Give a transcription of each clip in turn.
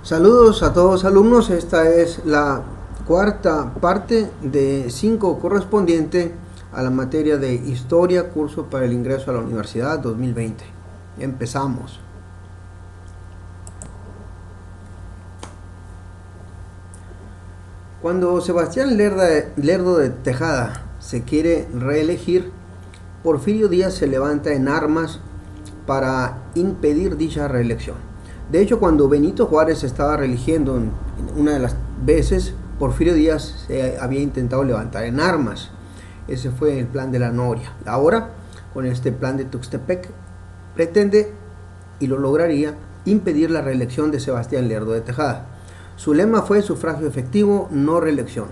Saludos a todos alumnos, esta es la cuarta parte de 5 correspondiente a la materia de Historia, curso para el ingreso a la Universidad 2020. Empezamos. Cuando Sebastián Lerdo de Tejada se quiere reelegir, Porfirio Díaz se levanta en armas para impedir dicha reelección. De hecho, cuando Benito Juárez se estaba reeligiendo en una de las veces, Porfirio Díaz se había intentado levantar en armas. Ese fue el plan de la Noria. Ahora, con este plan de Tuxtepec, pretende, y lo lograría, impedir la reelección de Sebastián Lerdo de Tejada. Su lema fue sufragio efectivo, no reelección.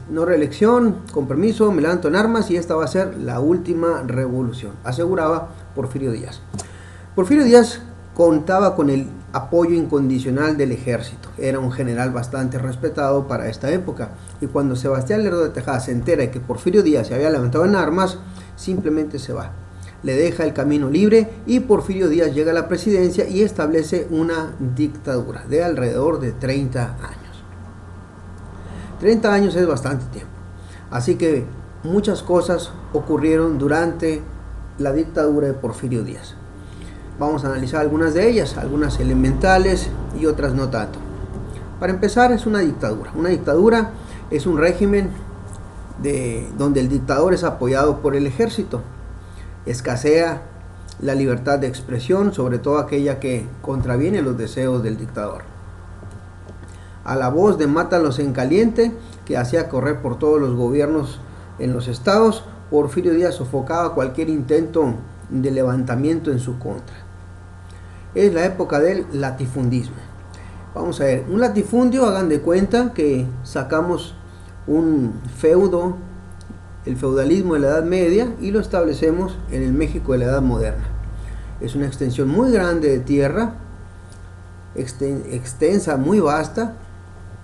No reelección, con permiso, me levanto en armas y esta va a ser la última revolución, aseguraba Porfirio Díaz. Porfirio Díaz contaba con el apoyo incondicional del ejército. Era un general bastante respetado para esta época. Y cuando Sebastián Lerdo de Tejada se entera de que Porfirio Díaz se había levantado en armas, simplemente se va. Le deja el camino libre y Porfirio Díaz llega a la presidencia y establece una dictadura de alrededor de 30 años. 30 años es bastante tiempo. Así que muchas cosas ocurrieron durante la dictadura de Porfirio Díaz. Vamos a analizar algunas de ellas, algunas elementales y otras no tanto. Para empezar, es una dictadura. Una dictadura es un régimen donde el dictador es apoyado por el ejército. Escasea la libertad de expresión, sobre todo aquella que contraviene los deseos del dictador. A la voz de Mátalos en caliente, que hacía correr por todos los gobiernos en los estados, Porfirio Díaz sofocaba cualquier intento de levantamiento en su contra. Es la época del latifundismo. Vamos a ver, un latifundio, hagan de cuenta que sacamos un feudo, el feudalismo de la Edad Media, y lo establecemos en el México de la Edad Moderna. Es una extensión muy grande de tierra, extensa, muy vasta,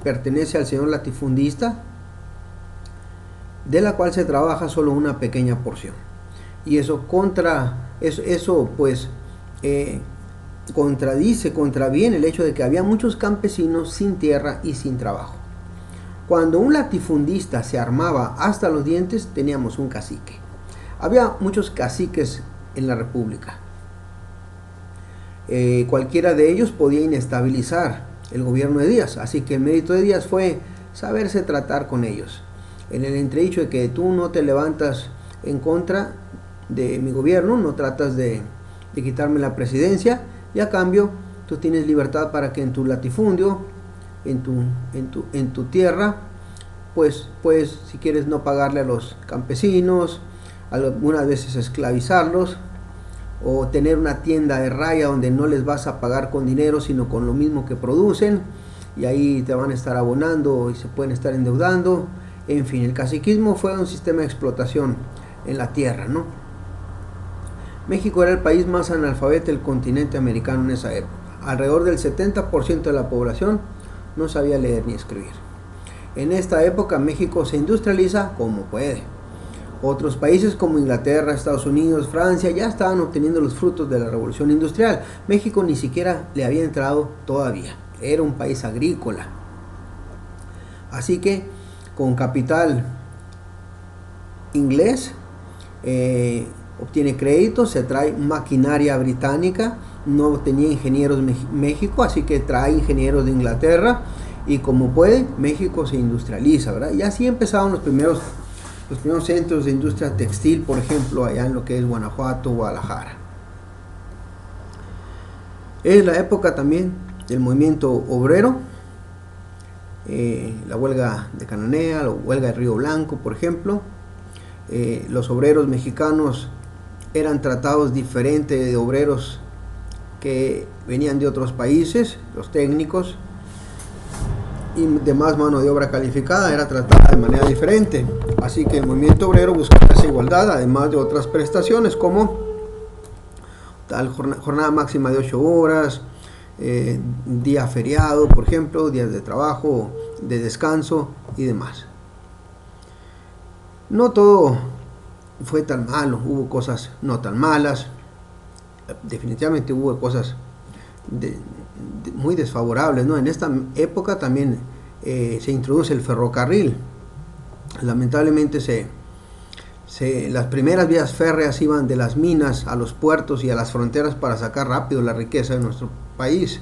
pertenece al señor latifundista, de la cual se trabaja solo una pequeña porción. Y eso contraviene el hecho de que había muchos campesinos sin tierra y sin trabajo. Cuando un latifundista se armaba hasta los dientes, teníamos un cacique. Había muchos caciques en la República. Cualquiera de ellos podía inestabilizar el gobierno de Díaz, así que el mérito de Díaz fue saberse tratar con ellos. En el entredicho de que tú no te levantas en contra de mi gobierno, no tratas de quitarme la presidencia, y a cambio tú tienes libertad para que en tu latifundio, en tu tierra, pues si quieres no pagarle a los campesinos, algunas veces esclavizarlos, o tener una tienda de raya donde no les vas a pagar con dinero sino con lo mismo que producen, y ahí te van a estar abonando y se pueden estar endeudando. En fin, el caciquismo fue un sistema de explotación en la tierra, ¿no? México era el país más analfabeto del continente americano en esa época. Alrededor del 70% de la población no sabía leer ni escribir. En esta época México se industrializa como puede. Otros países como Inglaterra, Estados Unidos, Francia ya estaban obteniendo los frutos de la revolución industrial. México ni siquiera le había entrado todavía. Era un país agrícola. Así que con capital inglés obtiene créditos, se trae maquinaria británica, no tenía ingenieros México, así que trae ingenieros de Inglaterra, y como puede, México se industrializa, ¿verdad? Y así empezaron los primeros centros de industria textil, por ejemplo, allá en lo que es Guanajuato, Guadalajara. Es la época también del movimiento obrero, la huelga de Cananea, la huelga de Río Blanco, por ejemplo. Los obreros mexicanos eran tratados diferente de obreros que venían de otros países. Los técnicos y demás mano de obra calificada era tratada de manera diferente. Así que el movimiento obrero buscaba esa igualdad, además de otras prestaciones como tal jornada máxima de 8 horas, día feriado, por ejemplo, días de trabajo, de descanso y demás. No todo fue tan malo, hubo cosas no tan malas, definitivamente hubo cosas muy desfavorables, ¿no? En esta época también se introduce el ferrocarril. Lamentablemente las primeras vías férreas iban de las minas a los puertos y a las fronteras para sacar rápido la riqueza de nuestro país.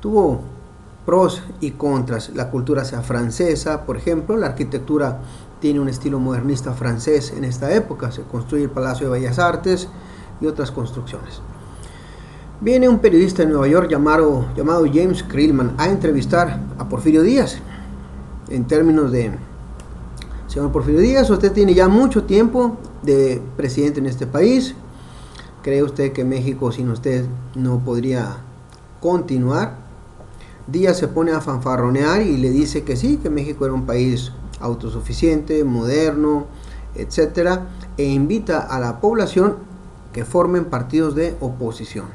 Tuvo pros y contras. La cultura sea francesa, por ejemplo, la arquitectura tiene un estilo modernista francés en esta época. Se construye el Palacio de Bellas Artes y otras construcciones. Viene un periodista de Nueva York llamado James Krillman a entrevistar a Porfirio Díaz. En términos de: señor Porfirio Díaz, usted tiene ya mucho tiempo de presidente en este país. ¿Cree usted que México sin usted no podría continuar? Díaz se pone a fanfarronear y le dice que sí, que México era un país autosuficiente, moderno, etcétera, e invita a la población que formen partidos de oposición.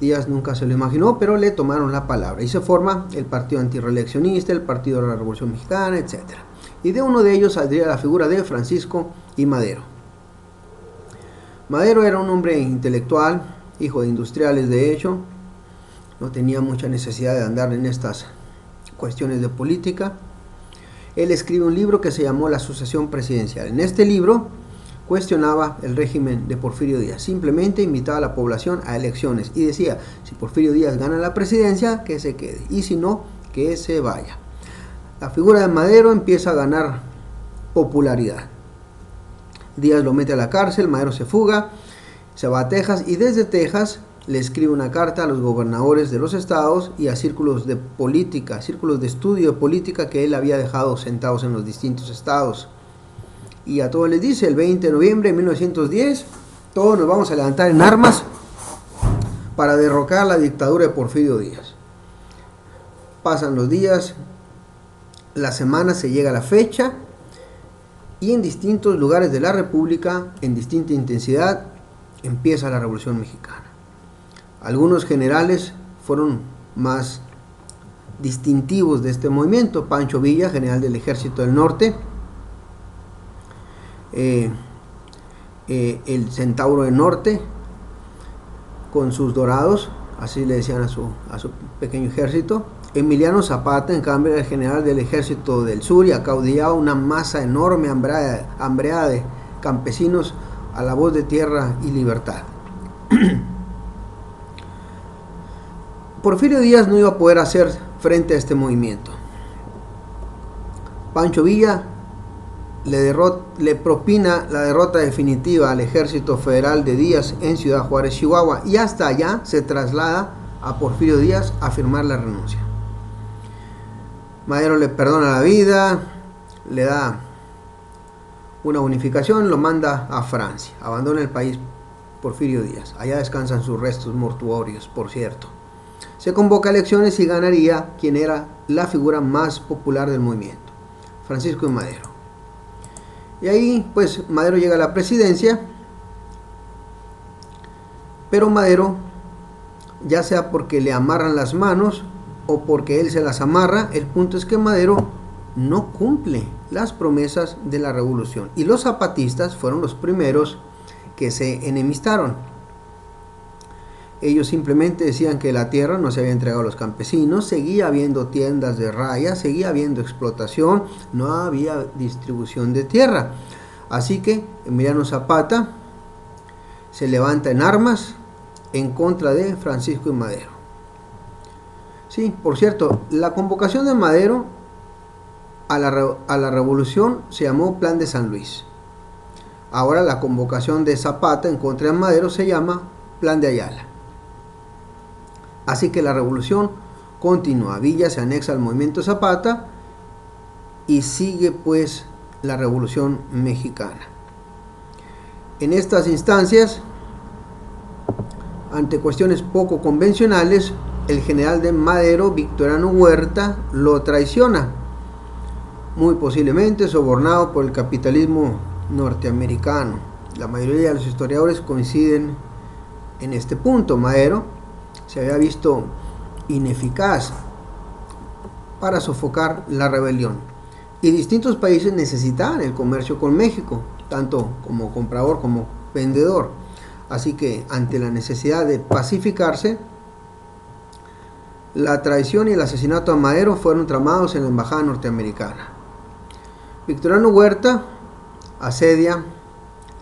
Díaz nunca se lo imaginó, pero le tomaron la palabra y se forma el Partido Antirreeleccionista, el Partido de la Revolución Mexicana, etcétera. Y de uno de ellos saldría la figura de Francisco I. Madero. Madero era un hombre intelectual, hijo de industriales de hecho, no tenía mucha necesidad de andar en estas cuestiones de política. Él escribe un libro que se llamó La Sucesión Presidencial. En este libro cuestionaba el régimen de Porfirio Díaz, simplemente invitaba a la población a elecciones y decía: si Porfirio Díaz gana la presidencia, que se quede, y si no, que se vaya. La figura de Madero empieza a ganar popularidad. Díaz lo mete a la cárcel, Madero se fuga, se va a Texas y desde Texas le escribe una carta a los gobernadores de los estados y a círculos de política, círculos de estudio de política que él había dejado sentados en los distintos estados. Y a todos les dice: el 20 de noviembre de 1910, todos nos vamos a levantar en armas para derrocar la dictadura de Porfirio Díaz. Pasan los días, las semanas, se llega a la fecha y en distintos lugares de la República, en distinta intensidad, empieza la Revolución Mexicana. Algunos generales fueron más distintivos de este movimiento: Pancho Villa, general del Ejército del Norte, el Centauro del Norte, con sus dorados, así le decían a su pequeño ejército. Emiliano Zapata, en cambio, era el general del Ejército del Sur y acaudillaba una masa enorme, hambreada de campesinos a la voz de tierra y libertad. Porfirio Díaz no iba a poder hacer frente a este movimiento. Pancho Villa le propina la derrota definitiva al ejército federal de Díaz en Ciudad Juárez, Chihuahua, y hasta allá se traslada a Porfirio Díaz a firmar la renuncia. Madero le perdona la vida, le da una unificación, lo manda a Francia, abandona el país Porfirio Díaz. Allá descansan sus restos mortuorios, por cierto. Se convoca elecciones y ganaría quien era la figura más popular del movimiento, Francisco I. Madero. Y ahí pues Madero llega a la presidencia, pero Madero, ya sea porque le amarran las manos o porque él se las amarra, el punto es que Madero no cumple las promesas de la revolución y los zapatistas fueron los primeros que se enemistaron. Ellos simplemente decían que la tierra no se había entregado a los campesinos, seguía habiendo tiendas de raya, seguía habiendo explotación, no había distribución de tierra. Así que Emiliano Zapata se levanta en armas en contra de Francisco I. Madero. Sí, por cierto, la convocación de Madero a la revolución se llamó Plan de San Luis. Ahora la convocación de Zapata en contra de Madero se llama Plan de Ayala. Así que la revolución continúa. Villa se anexa al movimiento Zapata y sigue pues la Revolución Mexicana. En estas instancias, ante cuestiones poco convencionales, el general de Madero, Victoriano Huerta, lo traiciona, muy posiblemente sobornado por el capitalismo norteamericano. La mayoría de los historiadores coinciden en este punto. Madero se había visto ineficaz para sofocar la rebelión y distintos países necesitaban el comercio con México, tanto como comprador como vendedor. Así que ante la necesidad de pacificarse, La traición y el asesinato a Madero fueron tramados en la embajada norteamericana. Victoriano Huerta asedia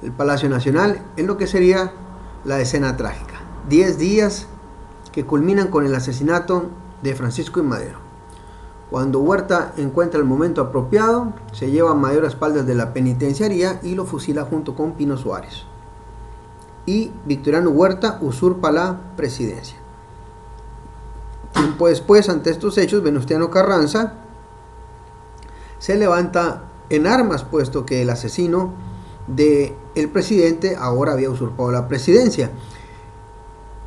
el Palacio Nacional en lo que sería la escena trágica. 10 días que culminan con el asesinato de Francisco I. Madero. Cuando Huerta encuentra el momento apropiado, se lleva a Madero a espaldas de la penitenciaría y lo fusila junto con Pino Suárez. Y Victoriano Huerta usurpa la presidencia. Tiempo después, ante estos hechos, Venustiano Carranza se levanta en armas, puesto que el asesino del presidente ahora había usurpado la presidencia.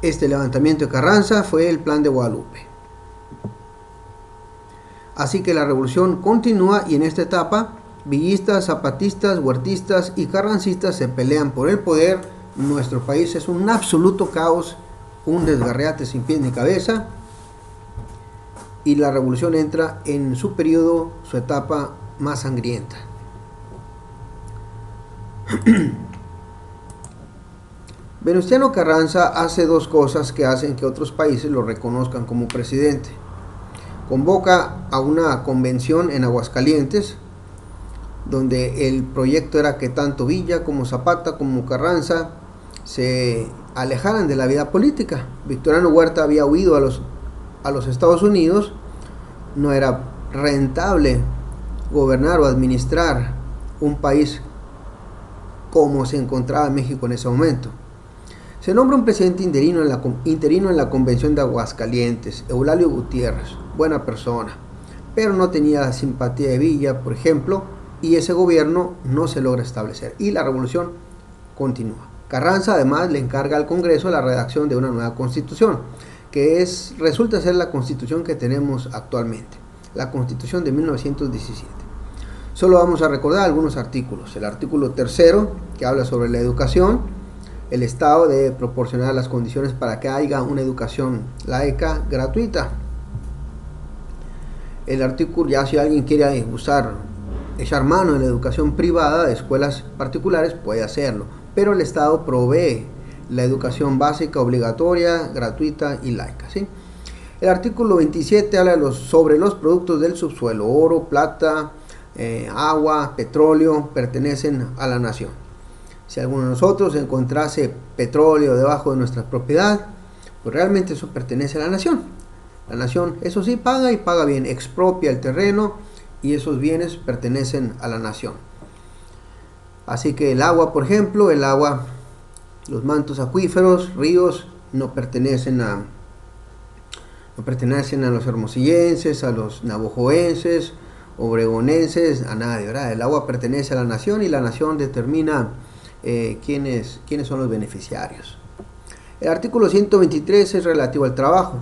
Este levantamiento de Carranza fue el Plan de Guadalupe. Así que la revolución continúa y en esta etapa villistas, zapatistas, huertistas y carrancistas se pelean por el poder. Nuestro país es un absoluto caos, un desgarriate sin pies ni cabeza, y la revolución entra en su periodo, su etapa más sangrienta. Venustiano Carranza hace dos cosas que hacen que otros países lo reconozcan como presidente. Convoca a una convención en Aguascalientes, donde el proyecto era que tanto Villa como Zapata como Carranza se alejaran de la vida política. Victoriano Huerta había huido a los Estados Unidos, no era rentable gobernar o administrar un país como se encontraba México en ese momento. Se nombra un presidente interino en la convención de Aguascalientes, Eulalio Gutiérrez, buena persona, pero no tenía la simpatía de Villa, por ejemplo, y ese gobierno no se logra establecer y la revolución continúa. Carranza además le encarga al Congreso la redacción de una nueva constitución, que resulta ser la constitución que tenemos actualmente, la constitución de 1917. Solo vamos a recordar algunos artículos. El artículo 3, que habla sobre la educación. El Estado debe proporcionar las condiciones para que haya una educación laica gratuita. El artículo, ya si alguien quiere echar mano en la educación privada de escuelas particulares, puede hacerlo, pero el Estado provee la educación básica, obligatoria, gratuita y laica, ¿sí? El artículo 27 habla sobre los productos del subsuelo. Oro, plata, agua, petróleo pertenecen a la nación. Si alguno de nosotros encontrase petróleo debajo de nuestra propiedad, pues realmente eso pertenece a la nación. La nación, eso sí, paga y paga bien, expropia el terreno y esos bienes pertenecen a la nación. Así que el agua, por ejemplo, los mantos acuíferos, ríos, no pertenecen a los hermosillenses, a los navojoenses, obregonenses, a nadie, ¿verdad? El agua pertenece a la nación y la nación determina quiénes son los beneficiarios. El artículo 123 es relativo al trabajo.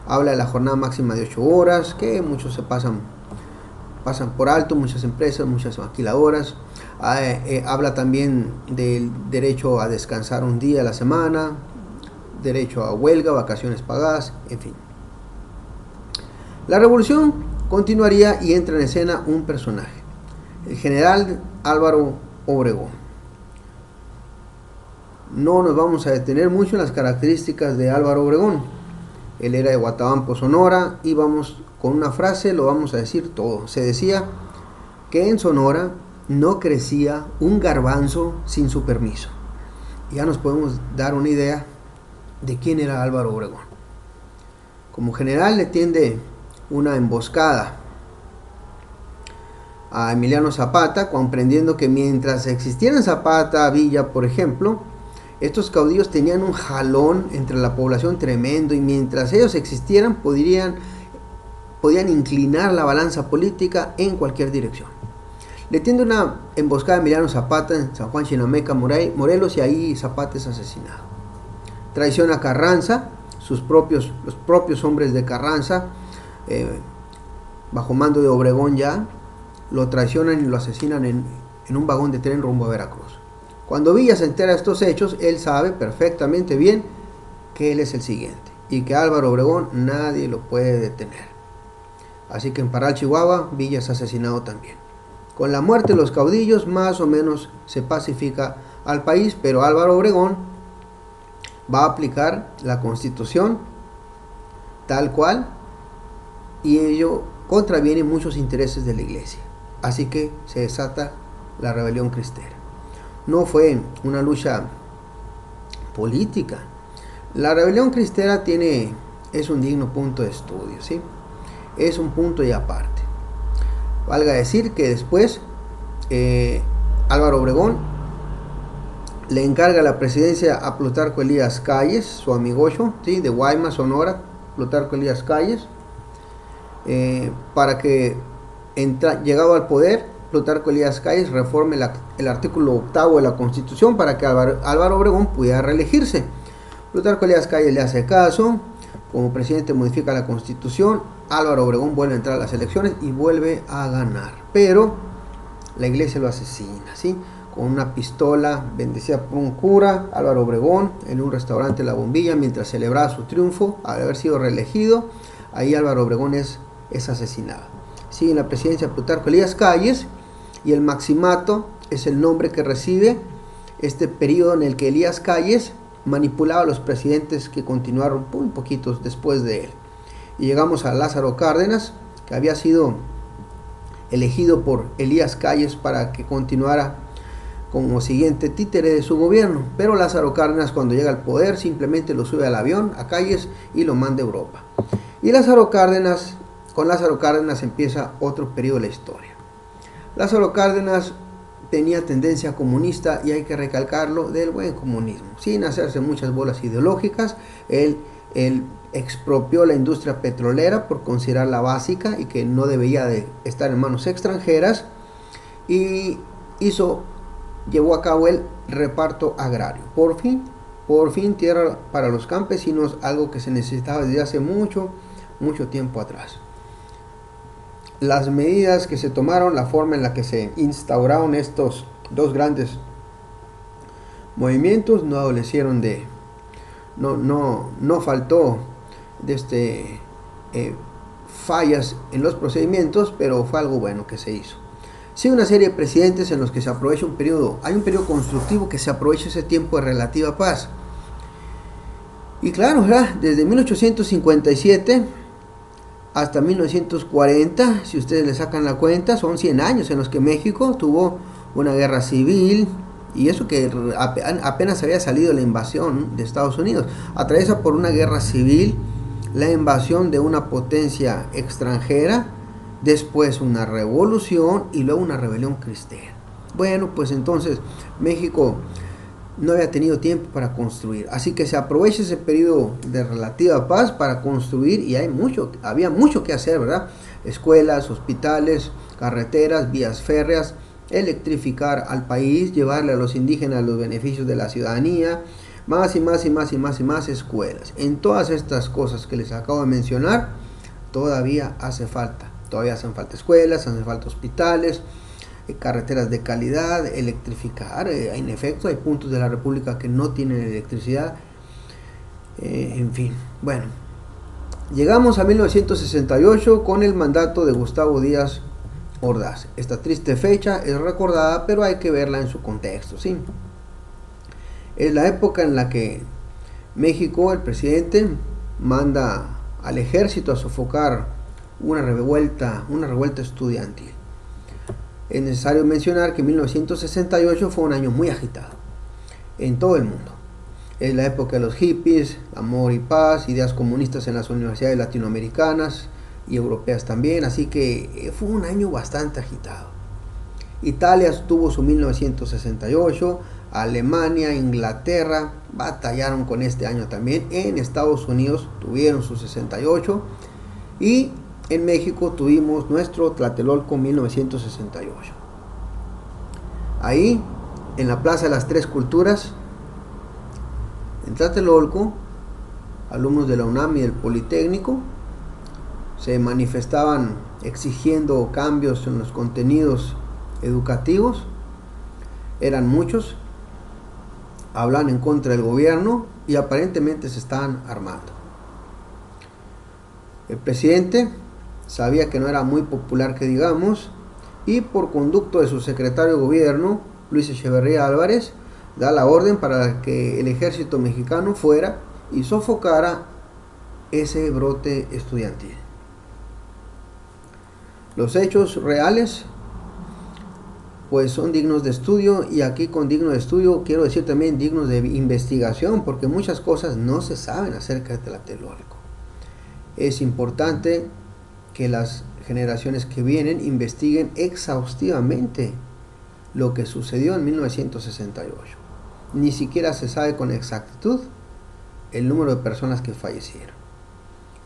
Habla de la jornada máxima de 8 horas, que muchos se pasan por alto, muchas empresas, muchas maquiladoras. Habla también del derecho a descansar un día a la semana, derecho a huelga, vacaciones pagadas, en fin. La revolución continuaría y entra en escena un personaje, el general Álvaro Obregón. No nos vamos a detener mucho en las características de Álvaro Obregón. Él era de Guatabampo, Sonora, y vamos con una frase, lo vamos a decir todo. Se decía que en Sonora no crecía un garbanzo sin su permiso. Ya nos podemos dar una idea de quién era Álvaro Obregón. Como general le tiende una emboscada a Emiliano Zapata, comprendiendo que mientras existieran Zapata, Villa, por ejemplo, estos caudillos tenían un jalón entre la población tremendo y mientras ellos existieran podían inclinar la balanza política en cualquier dirección. Le tiende una emboscada a Emiliano Zapata en San Juan Chinameca, Morelos, y ahí Zapata es asesinado. Traiciona a Carranza, los propios hombres de Carranza, bajo mando de Obregón ya, lo traicionan y lo asesinan en un vagón de tren rumbo a Veracruz. Cuando Villa se entera de estos hechos, él sabe perfectamente bien que él es el siguiente y que Álvaro Obregón nadie lo puede detener. Así que en Parral, Chihuahua, Villa es asesinado también. Con la muerte de los caudillos más o menos se pacifica al país, pero Álvaro Obregón va a aplicar la Constitución tal cual, y ello contraviene muchos intereses de la iglesia. Así que se desata la rebelión cristera. No fue una lucha política. La rebelión cristera es un digno punto de estudio, ¿sí? Es un punto y aparte. Valga decir que después Álvaro Obregón le encarga la presidencia a Plutarco Elías Calles, su amigocho, ¿sí? De Guaymas, Sonora, Plutarco Elías Calles, para que llegado al poder, Plutarco Elías Calles reforme el artículo 8 de la Constitución para que Álvaro Obregón pudiera reelegirse. Plutarco Elías Calles le hace caso, como presidente modifica la Constitución, Álvaro Obregón vuelve a entrar a las elecciones y vuelve a ganar, pero la iglesia lo asesina, ¿sí? Con una pistola bendecida por un cura, Álvaro Obregón, en un restaurante La Bombilla, mientras celebraba su triunfo al haber sido reelegido. Ahí Álvaro Obregón es asesinado. Sigue en la presidencia Plutarco Elías Calles, y el maximato es el nombre que recibe este periodo en el que Elías Calles manipulaba a los presidentes que continuaron muy poquitos después de él. Y llegamos a Lázaro Cárdenas, que había sido elegido por Elías Calles para que continuara como siguiente títere de su gobierno, pero Lázaro Cárdenas, cuando llega al poder, simplemente lo sube al avión a Calles y lo manda a Europa. Y con Lázaro Cárdenas empieza otro periodo de la historia. Lázaro Cárdenas tenía tendencia comunista, y hay que recalcarlo, del buen comunismo, sin hacerse muchas bolas ideológicas. Él expropió la industria petrolera por considerarla básica y que no debía de estar en manos extranjeras, y llevó a cabo el reparto agrario. Por fin tierra para los campesinos, algo que se necesitaba desde hace mucho tiempo atrás. Las medidas que se tomaron, la forma en la que se instauraron estos dos grandes movimientos, no adolecieron no faltó fallas en los procedimientos, pero fue algo bueno que se hizo. Sí, una serie de presidentes en los que se aprovecha hay un periodo constructivo que se aprovecha ese tiempo de relativa paz. Y claro, ¿verdad? Desde 1857 hasta 1940, si ustedes le sacan la cuenta, son 100 años en los que México tuvo una guerra civil, y eso que apenas había salido la invasión de Estados Unidos. Atraviesa por una guerra civil, la invasión de una potencia extranjera, después una revolución y luego una rebelión cristera. Bueno, pues entonces México no había tenido tiempo para construir, así que se aprovecha ese periodo de relativa paz para construir, y había mucho que hacer, ¿verdad? Escuelas, hospitales, carreteras, vías férreas, electrificar al país, llevarle a los indígenas los beneficios de la ciudadanía, más escuelas. En todas estas cosas que les acabo de mencionar, todavía hacen falta escuelas, hacen falta hospitales, carreteras de calidad, electrificar. En efecto, hay puntos de la República que no tienen electricidad. En fin, bueno, llegamos a 1968 con el mandato de Gustavo Díaz Ordaz. Esta triste fecha es recordada, pero hay que verla en su contexto, ¿sí? Es la época en la que México, el presidente, manda al ejército a sofocar una revuelta estudiantil. Es necesario mencionar que 1968 fue un año muy agitado en todo el mundo. Es la época de los hippies, amor y paz, ideas comunistas en las universidades latinoamericanas y europeas también, así que fue un año bastante agitado. Italia tuvo su 1968, Alemania, Inglaterra batallaron con este año también, en Estados Unidos tuvieron su 68, y en México tuvimos nuestro Tlatelolco 1968. Ahí, en la Plaza de las Tres Culturas, en Tlatelolco, alumnos de la UNAM y del Politécnico se manifestaban exigiendo cambios en los contenidos educativos. Eran muchos, hablan en contra del gobierno y aparentemente se estaban armando. El presidente sabía que no era muy popular, que digamos, y por conducto de su secretario de gobierno, Luis Echeverría Álvarez, da la orden para que el ejército mexicano fuera y sofocara ese brote estudiantil. Los hechos reales pues son dignos de estudio, y aquí con digno de estudio quiero decir también dignos de investigación, porque muchas cosas no se saben acerca de Tlatelolco. Es importante que las generaciones que vienen investiguen exhaustivamente lo que sucedió en 1968. Ni siquiera se sabe con exactitud el número de personas que fallecieron.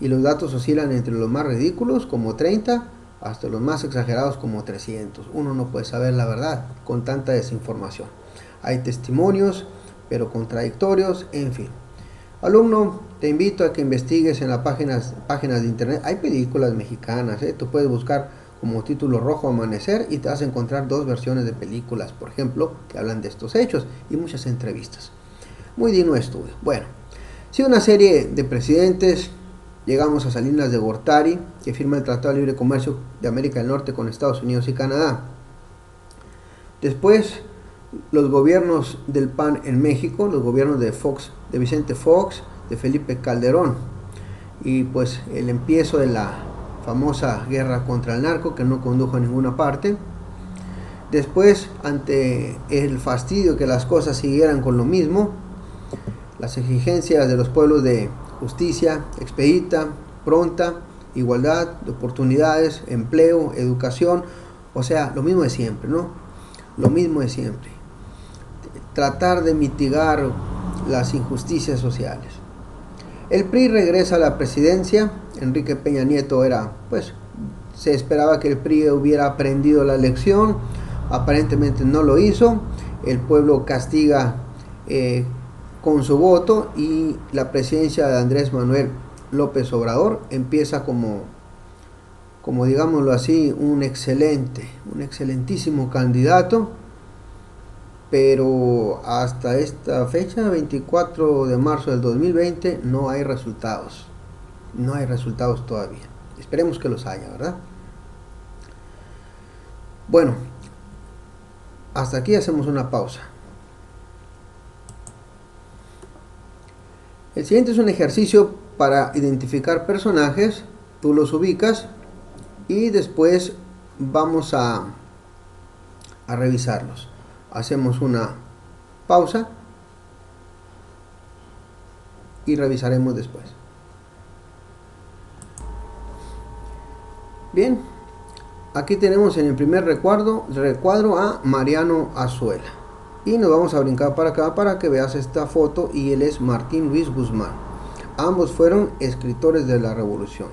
Y los datos oscilan entre los más ridículos, como 30, hasta los más exagerados, como 300. Uno no puede saber la verdad con tanta desinformación. Hay testimonios, pero contradictorios, en fin. Alumno, te invito a que investigues en las páginas de internet. Hay películas mexicanas, tú puedes buscar como título Rojo Amanecer y te vas a encontrar 2 versiones de películas, por ejemplo, que hablan de estos hechos, y muchas entrevistas. Muy digno de estudio. Bueno, si una serie de presidentes, llegamos a Salinas de Gortari, que firma el Tratado de Libre Comercio de América del Norte con Estados Unidos y Canadá. Después, los gobiernos del PAN en México, los gobiernos de Vicente Fox, de Felipe Calderón, y pues el empiezo de la famosa guerra contra el narco, que no condujo a ninguna parte. Después, ante el fastidio que las cosas siguieran con lo mismo, las exigencias de los pueblos de justicia expedita, pronta, igualdad de oportunidades, empleo, educación, o sea, lo mismo de siempre, ¿no? Lo mismo de siempre. Tratar de mitigar las injusticias sociales. El PRI regresa a la presidencia. Enrique Peña Nieto se esperaba que el PRI hubiera aprendido la lección, aparentemente no lo hizo. El pueblo castiga con su voto, y la presidencia de Andrés Manuel López Obrador empieza como digámoslo así, un excelentísimo candidato, pero hasta esta fecha, 24 de marzo del 2020, no hay resultados todavía. Esperemos que los haya, ¿verdad? Bueno, hasta aquí hacemos una pausa. El siguiente es un ejercicio para identificar personajes. Tú los ubicas y después vamos a revisarlos. Hacemos una pausa y revisaremos después. Bien, aquí tenemos en el primer recuadro a Mariano Azuela. Y nos vamos a brincar para acá para que veas esta foto, y él es Martín Luis Guzmán. Ambos fueron escritores de la Revolución.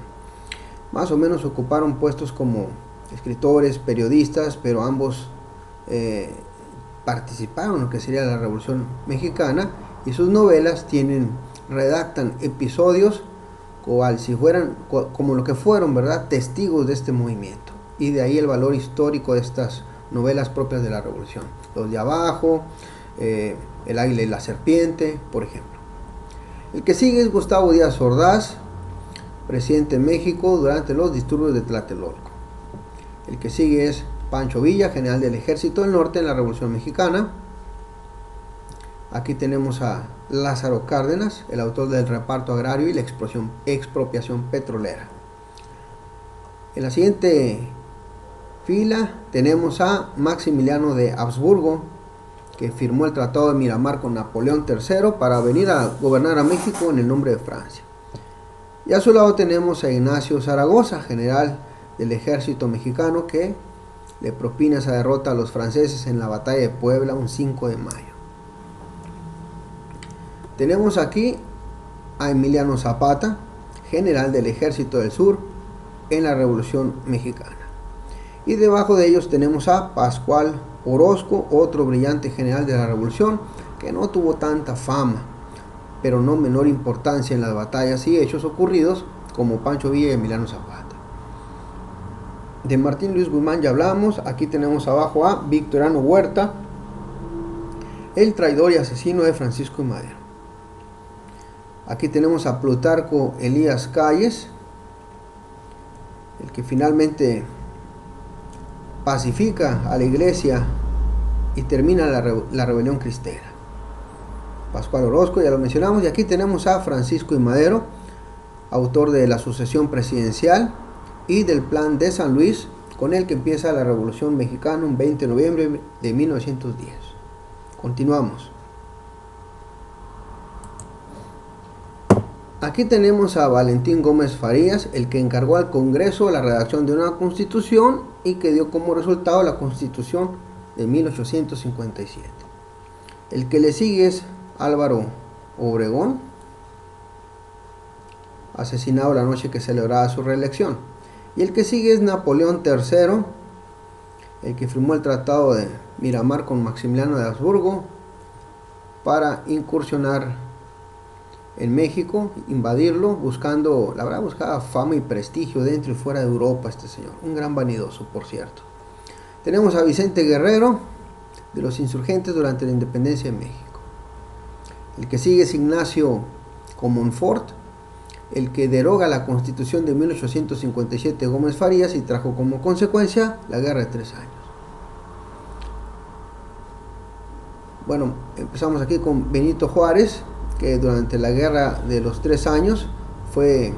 Más o menos ocuparon puestos como escritores, periodistas, pero ambos participaron en lo que sería la Revolución Mexicana, y sus novelas redactan episodios cual si fueran como lo que fueron, ¿verdad?, testigos de este movimiento, y de ahí el valor histórico de estas novelas propias de la Revolución. Los de Abajo, El Águila y la Serpiente, por ejemplo. El que sigue es Gustavo Díaz Ordaz, presidente de México durante los disturbios de Tlatelolco. El que sigue es Pancho Villa, general del Ejército del Norte en la Revolución Mexicana. Aquí tenemos a Lázaro Cárdenas, el autor del reparto agrario y la expropiación petrolera. En la siguiente fila tenemos a Maximiliano de Habsburgo, que firmó el Tratado de Miramar con Napoleón III para venir a gobernar a México en el nombre de Francia. Y a su lado tenemos a Ignacio Zaragoza, general del ejército mexicano, que le propina esa derrota a los franceses en la batalla de Puebla un 5 de mayo. Tenemos aquí a Emiliano Zapata, general del Ejército del Sur en la Revolución Mexicana. Y debajo de ellos tenemos a Pascual Orozco, otro brillante general de la Revolución que no tuvo tanta fama, pero no menor importancia en las batallas y hechos ocurridos como Pancho Villa y Emiliano Zapata. De Martín Luis Guzmán ya hablamos. Aquí tenemos abajo a Victoriano Huerta, el traidor y asesino de Francisco I. Madero. Aquí tenemos a Plutarco Elías Calles, el que finalmente pacifica a la iglesia y termina la rebelión cristera. Pascual Orozco, ya lo mencionamos. Y aquí tenemos a Francisco I. Madero, autor de la sucesión presidencial y del Plan de San Luis, con el que empieza la Revolución Mexicana un 20 de noviembre de 1910. Continuamos. Aquí tenemos a Valentín Gómez Farías, el que encargó al Congreso la redacción de una constitución y que dio como resultado la Constitución de 1857. El que le sigue es Álvaro Obregón, asesinado la noche que celebraba su reelección. Y el que sigue es Napoleón III, el que firmó el Tratado de Miramar con Maximiliano de Habsburgo para incursionar en México, invadirlo, buscando, la verdad, buscaba fama y prestigio dentro y fuera de Europa este señor, un gran vanidoso, por cierto. Tenemos a Vicente Guerrero, de los insurgentes durante la independencia de México. El que sigue es Ignacio Comonfort, el que deroga la Constitución de 1857 Gómez Farías y trajo como consecuencia la Guerra de 3 años. Bueno, empezamos aquí con Benito Juárez, que durante la Guerra de los 3 años fue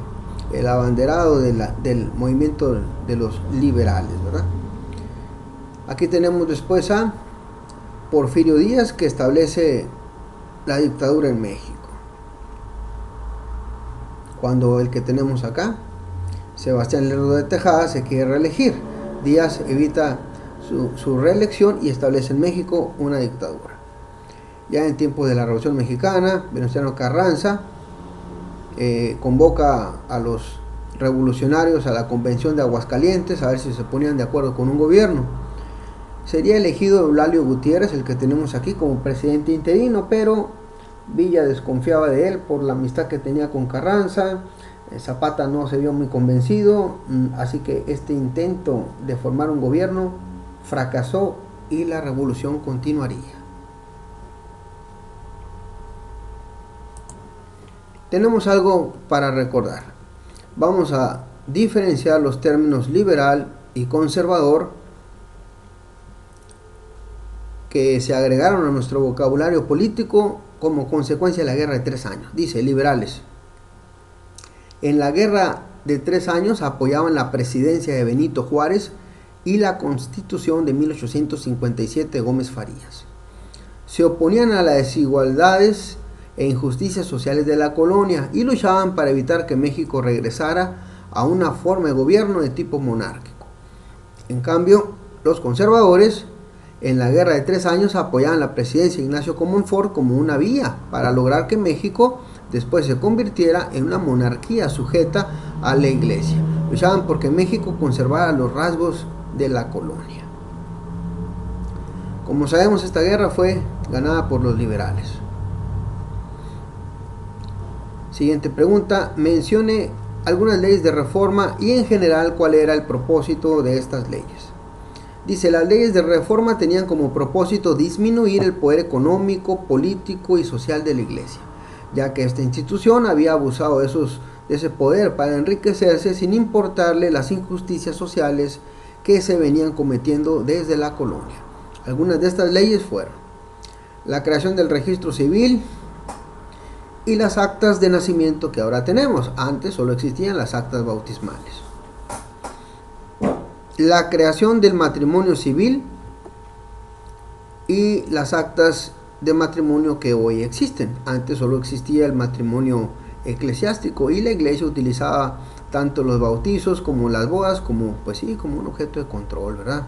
el abanderado del movimiento de los liberales, ¿verdad? Aquí tenemos después a Porfirio Díaz, que establece la dictadura en México. Cuando el que tenemos acá, Sebastián Lerdo de Tejada, se quiere reelegir, Díaz evita su reelección y establece en México una dictadura. Ya en tiempos de la Revolución Mexicana, Venustiano Carranza convoca a los revolucionarios a la Convención de Aguascalientes a ver si se ponían de acuerdo con un gobierno. Sería elegido Eulalio Gutiérrez, el que tenemos aquí, como presidente interino, pero Villa desconfiaba de él por la amistad que tenía con Carranza. Zapata no se vio muy convencido, así que este intento de formar un gobierno fracasó y la revolución continuaría. Tenemos algo para recordar. Vamos a diferenciar los términos liberal y conservador que se agregaron a nuestro vocabulario político como consecuencia de la Guerra de 3 años. Dice, liberales. En la Guerra de 3 años apoyaban la presidencia de Benito Juárez y la Constitución de 1857 de Gómez Farías. Se oponían a las desigualdades e injusticias sociales de la colonia y luchaban para evitar que México regresara a una forma de gobierno de tipo monárquico. En cambio, los conservadores en la Guerra de 3 años apoyaban la presidencia de Ignacio Comonfort como una vía para lograr que México después se convirtiera en una monarquía sujeta a la Iglesia. Luchaban porque México conservara los rasgos de la colonia. Como sabemos, esta guerra fue ganada por los liberales. Siguiente pregunta, mencione algunas leyes de reforma y en general cuál era el propósito de estas leyes. Dice, las leyes de reforma tenían como propósito disminuir el poder económico, político y social de la Iglesia, ya que esta institución había abusado de ese poder para enriquecerse sin importarle las injusticias sociales que se venían cometiendo desde la colonia. Algunas de estas leyes fueron la creación del registro civil y las actas de nacimiento que ahora tenemos. Antes solo existían las actas bautismales. La creación del matrimonio civil y las actas de matrimonio que hoy existen. Antes solo existía el matrimonio eclesiástico y la iglesia utilizaba tanto los bautizos como las bodas como, pues sí, como un objeto de control, ¿verdad?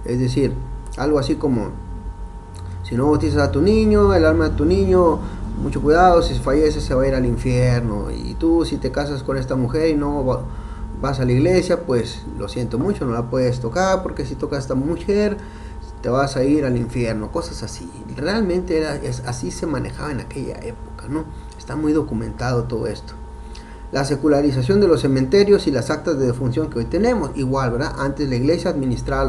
Es decir, algo así como, si no bautizas a tu niño, el alma de tu niño, mucho cuidado, si fallece se va a ir al infierno. Y tú, si te casas con esta mujer y no vas a la iglesia, pues lo siento mucho, no la puedes tocar, porque si tocas a esta mujer te vas a ir al infierno, cosas así. Realmente así se manejaba en aquella época, ¿no? Está muy documentado todo esto. La secularización de los cementerios y las actas de defunción que hoy tenemos, igual, ¿verdad? Antes la iglesia administraba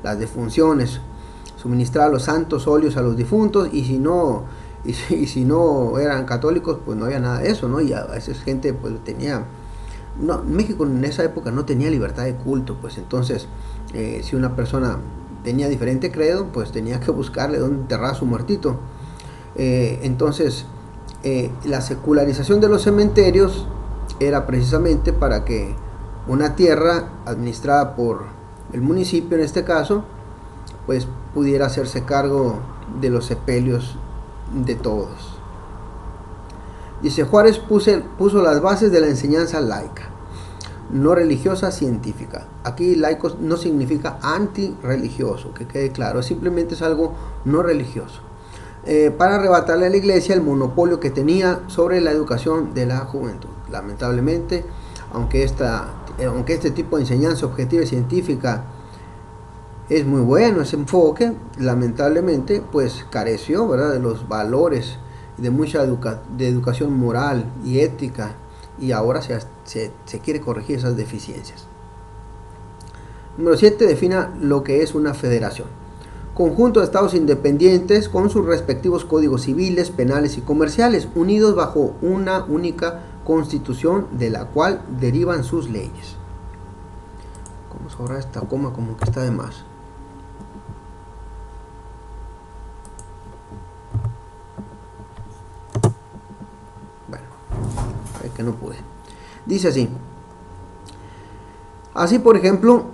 las defunciones, suministraba los santos óleos a los difuntos, y si no eran católicos, pues no había nada de eso, ¿no? Y a veces gente pues tenía, no, México en esa época no tenía libertad de culto, pues entonces si una persona tenía diferente credo, pues tenía que buscarle dónde enterrar a su muertito. Entonces la secularización de los cementerios era precisamente para que una tierra administrada por el municipio, en este caso, pues pudiera hacerse cargo de los sepelios de todos. Dice, Juárez puso las bases de la enseñanza laica, no religiosa, científica. Aquí laico no significa antirreligioso, que quede claro, simplemente es algo no religioso. Para arrebatarle a la iglesia el monopolio que tenía sobre la educación de la juventud. Lamentablemente, aunque este tipo de enseñanza objetiva y científica es muy bueno, ese enfoque, lamentablemente pues careció, ¿verdad?, de los valores, de mucha educación moral y ética, y ahora se quiere corregir esas deficiencias. Número 7. Defina lo que es una federación. Conjunto de estados independientes con sus respectivos códigos civiles, penales y comerciales, unidos bajo una única constitución de la cual derivan sus leyes. Vamos a ahorrar esta coma como que está de más. Bueno, es que no pude. Dice así. Así, por ejemplo,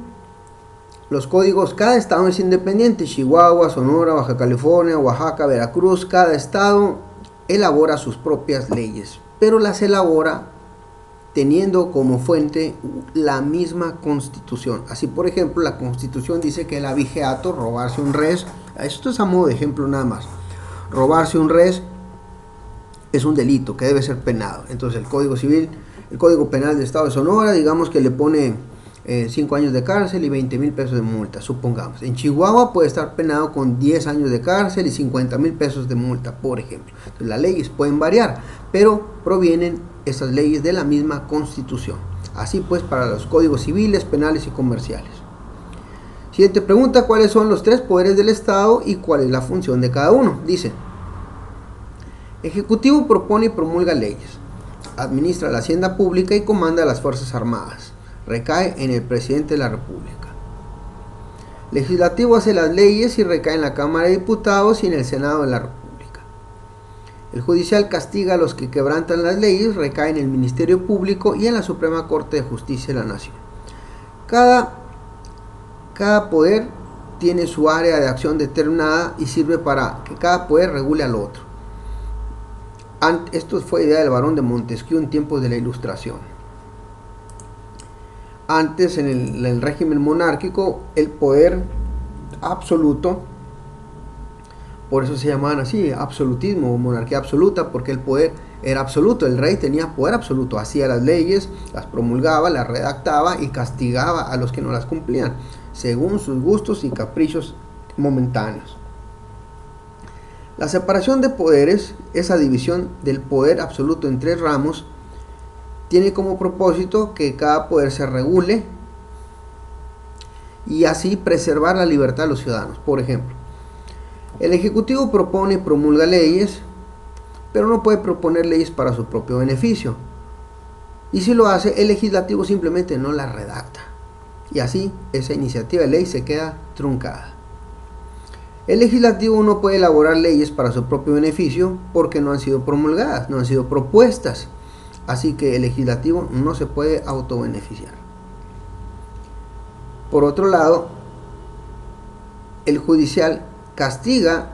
los códigos, cada estado es independiente. Chihuahua, Sonora, Baja California, Oaxaca, Veracruz, cada estado elabora sus propias leyes, pero las elabora teniendo como fuente la misma constitución. Así, por ejemplo, la constitución dice que el abigeato, robarse un res, esto es a modo de ejemplo nada más, robarse un res es un delito que debe ser penado. Entonces el Código Civil, el Código Penal del Estado de Sonora, digamos que le pone 5 años de cárcel y 20,000 pesos de multa, supongamos. En Chihuahua puede estar penado con 10 años de cárcel y 50,000 pesos de multa, por ejemplo. Entonces, las leyes pueden variar, pero provienen estas leyes de la misma constitución. Así pues, para los códigos civiles, penales y comerciales. Siguiente pregunta, ¿cuáles son los 3 poderes del Estado y cuál es la función de cada uno? Dice, Ejecutivo propone y promulga leyes, administra la hacienda pública y comanda las Fuerzas Armadas. Recae en el presidente de la República. Legislativo hace las leyes y recae en la Cámara de Diputados y en el Senado de la República. El judicial castiga a los que quebrantan las leyes, recae en el Ministerio Público y en la Suprema Corte de Justicia de la Nación. Cada poder tiene su área de acción determinada y sirve para que cada poder regule al otro. Esto fue idea del barón de Montesquieu en tiempos de la Ilustración. Antes, en el régimen monárquico, el poder absoluto, por eso se llamaban así, absolutismo o monarquía absoluta, porque el poder era absoluto, el rey tenía poder absoluto, hacía las leyes, las promulgaba, las redactaba y castigaba a los que no las cumplían, según sus gustos y caprichos momentáneos. La separación de poderes, esa división del poder absoluto en 3 ramos, tiene como propósito que cada poder se regule y así preservar la libertad de los ciudadanos. Por ejemplo, el Ejecutivo propone y promulga leyes, pero no puede proponer leyes para su propio beneficio. Y si lo hace, el Legislativo simplemente no las redacta. Y así esa iniciativa de ley se queda truncada. El Legislativo no puede elaborar leyes para su propio beneficio porque no han sido promulgadas, no han sido propuestas. Así que el legislativo no se puede autobeneficiar. Por otro lado, el judicial castiga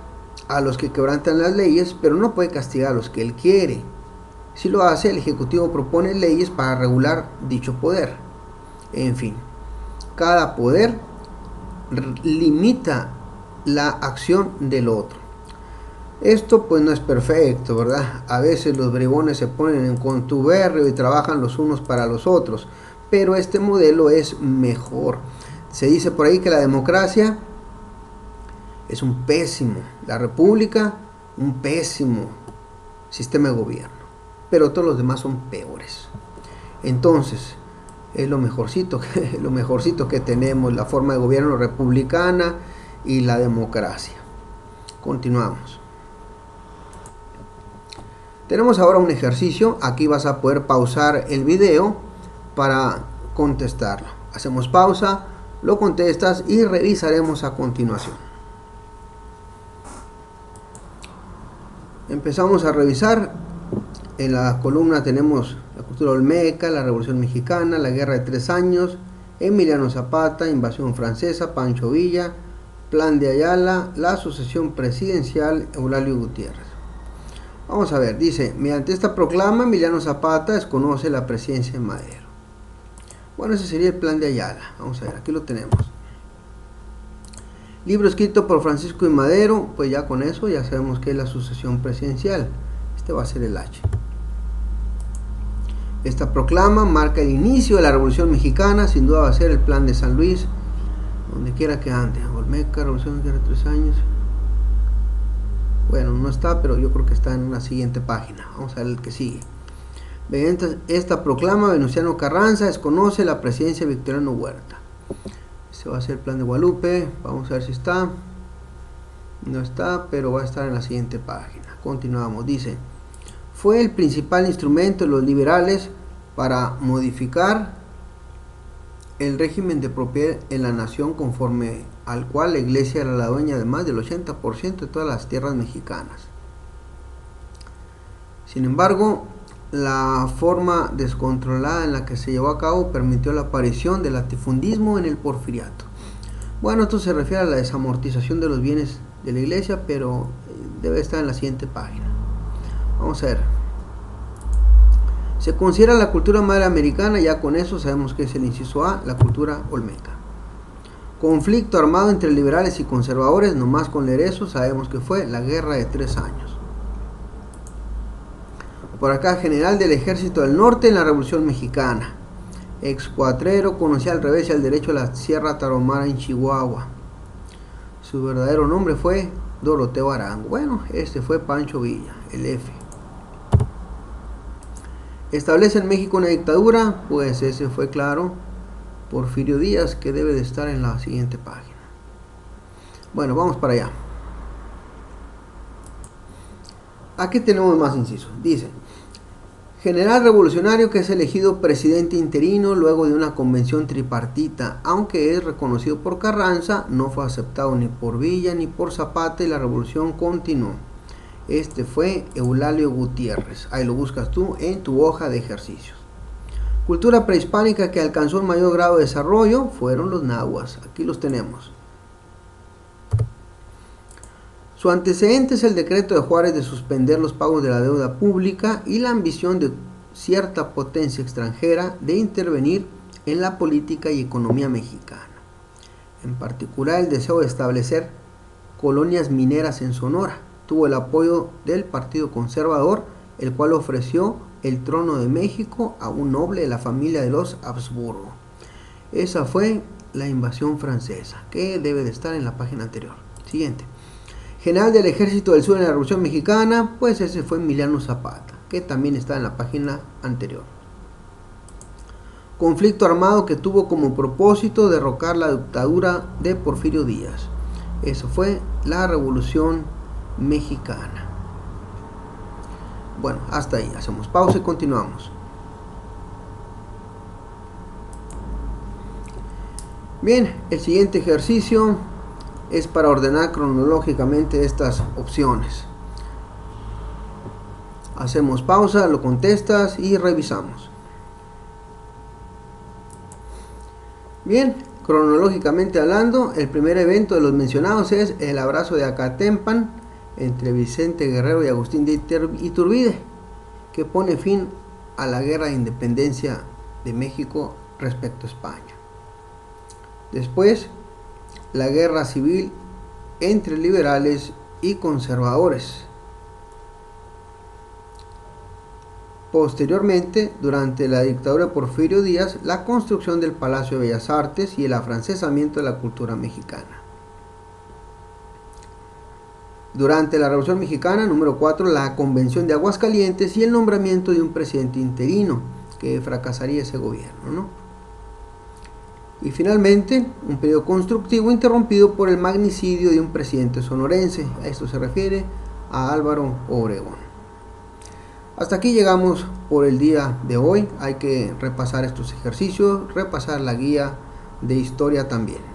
a los que quebrantan las leyes, pero no puede castigar a los que él quiere. Si lo hace, el ejecutivo propone leyes para regular dicho poder. En fin, cada poder limita la acción del otro. Esto pues no es perfecto, ¿verdad? A veces los bribones se ponen en contubernio y trabajan los unos para los otros, pero este modelo es mejor. Se dice por ahí que la democracia es un pésimo, la república un pésimo sistema de gobierno, pero todos los demás son peores. Entonces, es lo mejorcito que tenemos, la forma de gobierno republicana y la democracia. Continuamos. Tenemos ahora un ejercicio, aquí vas a poder pausar el video para contestarlo. Hacemos pausa, lo contestas y revisaremos a continuación. Empezamos a revisar, en la columna tenemos la cultura olmeca, la Revolución Mexicana, la Guerra de 3 años, Emiliano Zapata, invasión francesa, Pancho Villa, Plan de Ayala, la sucesión presidencial, Eulalio Gutiérrez. Vamos a ver, dice, mediante esta proclama Emiliano Zapata desconoce la presidencia de Madero. Bueno, ese sería el Plan de Ayala. Vamos a ver, aquí lo tenemos. Libro escrito por Francisco I. Madero, pues ya con eso ya sabemos que es la sucesión presidencial. Este va a ser el H. Esta proclama marca el inicio de la Revolución Mexicana, sin duda va a ser el Plan de San Luis, donde quiera que ande. Olmeca, Revolución de 3 años. Bueno, no está, pero yo creo que está en una siguiente página. Vamos a ver el que sigue. Mediante esta proclama, Venustiano Carranza desconoce la presidencia de Victoriano Huerta. Este va a ser el Plan de Guadalupe. Vamos a ver si está. No está, pero va a estar en la siguiente página. Continuamos. Dice, fue el principal instrumento de los liberales para modificar el régimen de propiedad en la nación, conforme al cual la iglesia era la dueña de más del 80% de todas las tierras mexicanas. Sin embargo, la forma descontrolada en la que se llevó a cabo permitió la aparición del latifundismo en el porfiriato. Bueno, esto se refiere a la desamortización de los bienes de la iglesia, pero debe estar en la siguiente página. Vamos a ver. Se considera la cultura madre americana, ya con eso sabemos que es el inciso A, la cultura olmeca. Conflicto armado entre liberales y conservadores, nomás con leer eso sabemos que fue la Guerra de 3 años. Por acá, general del Ejército del Norte en la Revolución Mexicana. Excuatrero, conocía al revés y al derecho la Sierra Tarahumara en Chihuahua. Su verdadero nombre fue Doroteo Arango. Bueno, este fue Pancho Villa, el F. Establece en México una dictadura, pues ese fue, claro, Porfirio Díaz, que debe de estar en la siguiente página. Bueno, vamos para allá. Aquí tenemos más incisos. Dice, general revolucionario que es elegido presidente interino luego de una convención tripartita, aunque es reconocido por Carranza, no fue aceptado ni por Villa ni por Zapata y la revolución continuó. Este fue Eulalio Gutiérrez. Ahí lo buscas tú en tu hoja de ejercicios. Cultura prehispánica que alcanzó el mayor grado de desarrollo fueron los nahuas. Aquí los tenemos. Su antecedente es el decreto de Juárez de suspender los pagos de la deuda pública y la ambición de cierta potencia extranjera de intervenir en la política y economía mexicana. En particular, el deseo de establecer colonias mineras en Sonora. Tuvo el apoyo del Partido Conservador, el cual ofreció el trono de México a un noble de la familia de los Habsburgo. Esa fue la invasión francesa, que debe de estar en la página anterior. Siguiente. General del Ejército del Sur en la Revolución Mexicana, pues ese fue Emiliano Zapata, que también está en la página anterior. Conflicto armado que tuvo como propósito derrocar la dictadura de Porfirio Díaz. Eso fue la Revolución Mexicana. Bueno, hasta ahí. Hacemos pausa y continuamos. Bien, el siguiente ejercicio es para ordenar cronológicamente estas opciones. Hacemos pausa, lo contestas y revisamos. Bien, cronológicamente hablando, el primer evento de los mencionados es el abrazo de Acatempan entre Vicente Guerrero y Agustín de Iturbide, que pone fin a la guerra de independencia de México respecto a España. Después, la guerra civil entre liberales y conservadores. Posteriormente, durante la dictadura de Porfirio Díaz, la construcción del Palacio de Bellas Artes y el afrancesamiento de la cultura mexicana. Durante la Revolución Mexicana, número 4, la Convención de Aguascalientes y el nombramiento de un presidente interino, que fracasaría ese gobierno, ¿no? Y finalmente, un periodo constructivo interrumpido por el magnicidio de un presidente sonorense. A esto se refiere a Álvaro Obregón. Hasta aquí llegamos por el día de hoy. Hay que repasar estos ejercicios, repasar la guía de historia también.